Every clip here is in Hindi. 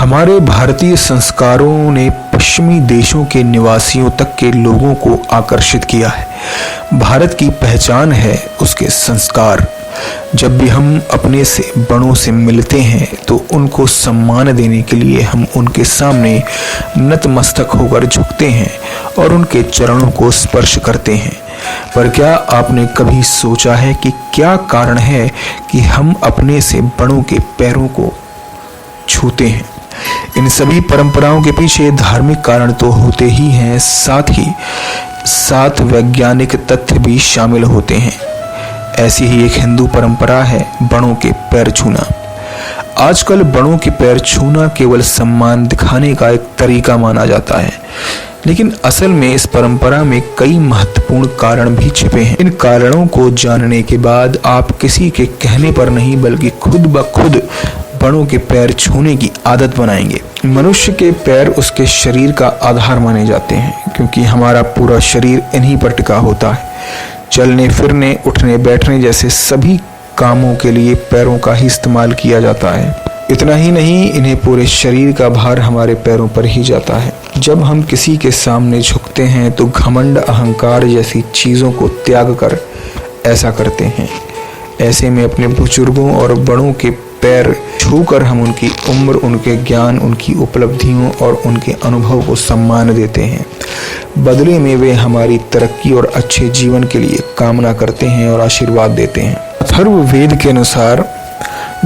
हमारे भारतीय संस्कारों ने पश्चिमी देशों के निवासियों तक के लोगों को आकर्षित किया है। भारत की पहचान है उसके संस्कार। जब भी हम अपने से बड़ों से मिलते हैं तो उनको सम्मान देने के लिए हम उनके सामने नतमस्तक होकर झुकते हैं और उनके चरणों को स्पर्श करते हैं। पर क्या आपने कभी सोचा है कि क्या कारण है कि हम अपने से बड़ों के पैरों को छूते हैं? इन सभी परंपराओं के पीछे धार्मिक कारण तो होते ही हैं, साथ वैज्ञानिक तथ्य भी शामिल होते हैं। ऐसी ही एक हिंदू परंपरा है बड़ों के पैर छूना। आजकल बड़ों के पैर छूना केवल सम्मान दिखाने का एक तरीका माना जाता है, लेकिन असल में इस परंपरा में कई महत्वपूर्ण कारण भी छिपे हैं। इन कारणों को जानने के बाद आप किसी के कहने पर नहीं बल्कि खुद ब खुद बड़ों के पैर छूने की आदत बनाएंगे। मनुष्य के पैर उसके शरीर का आधार माने जाते हैं, क्योंकि हमारा पूरा शरीर इन्हीं पर टिका होता है। चलने फिरने, उठने बैठने जैसे सभी कामों के लिए पैरों का ही इस्तेमाल किया जाता है। इतना ही नहीं, इन्हें पूरे शरीर का भार हमारे पैरों पर ही जाता है। जब हम किसी के सामने झुकते हैं तो घमंड, अहंकार जैसी चीज़ों को त्याग कर ऐसा करते हैं। ऐसे में अपने बुजुर्गों और बड़ों के पैर छूकर हम उनकी उम्र, उनके ज्ञान, उनकी उपलब्धियों और उनके अनुभव को सम्मान देते हैं। बदले में वे हमारी तरक्की और अच्छे जीवन के लिए कामना करते हैं और आशीर्वाद देते हैं। अथर्ववेद के अनुसार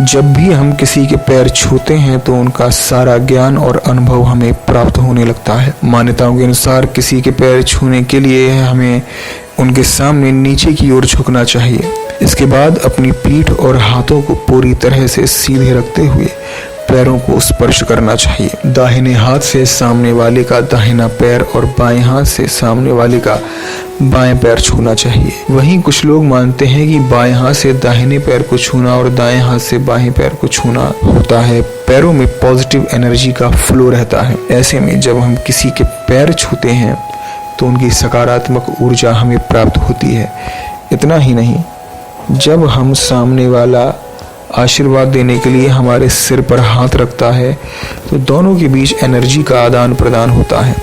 जब भी हम किसी के पैर छूते हैं तो उनका सारा ज्ञान और अनुभव हमें प्राप्त होने लगता है। मान्यताओं के अनुसार किसी के पैर छूने के लिए हमें उनके सामने नीचे की ओर झुकना चाहिए। इसके बाद अपनी पीठ और हाथों को पूरी तरह से सीधे रखते हुए पैरों को स्पर्श करना चाहिए। दाहिने हाथ से सामने वाले का दाहिना पैर और बाएं हाथ से सामने वाले का बाएं पैर छूना चाहिए। वहीं कुछ लोग मानते हैं कि बाएं हाथ से दाहिने पैर को छूना और दाएं हाथ से बाएं पैर को छूना होता है। पैरों में पॉजिटिव एनर्जी का फ्लो रहता है। ऐसे में जब हम किसी के पैर छूते हैं तो उनकी सकारात्मक ऊर्जा हमें प्राप्त होती है। इतना ही नहीं, जब हम सामने वाला आशीर्वाद देने के लिए हमारे सिर पर हाथ रखता है तो दोनों के बीच एनर्जी का आदान प्रदान होता है।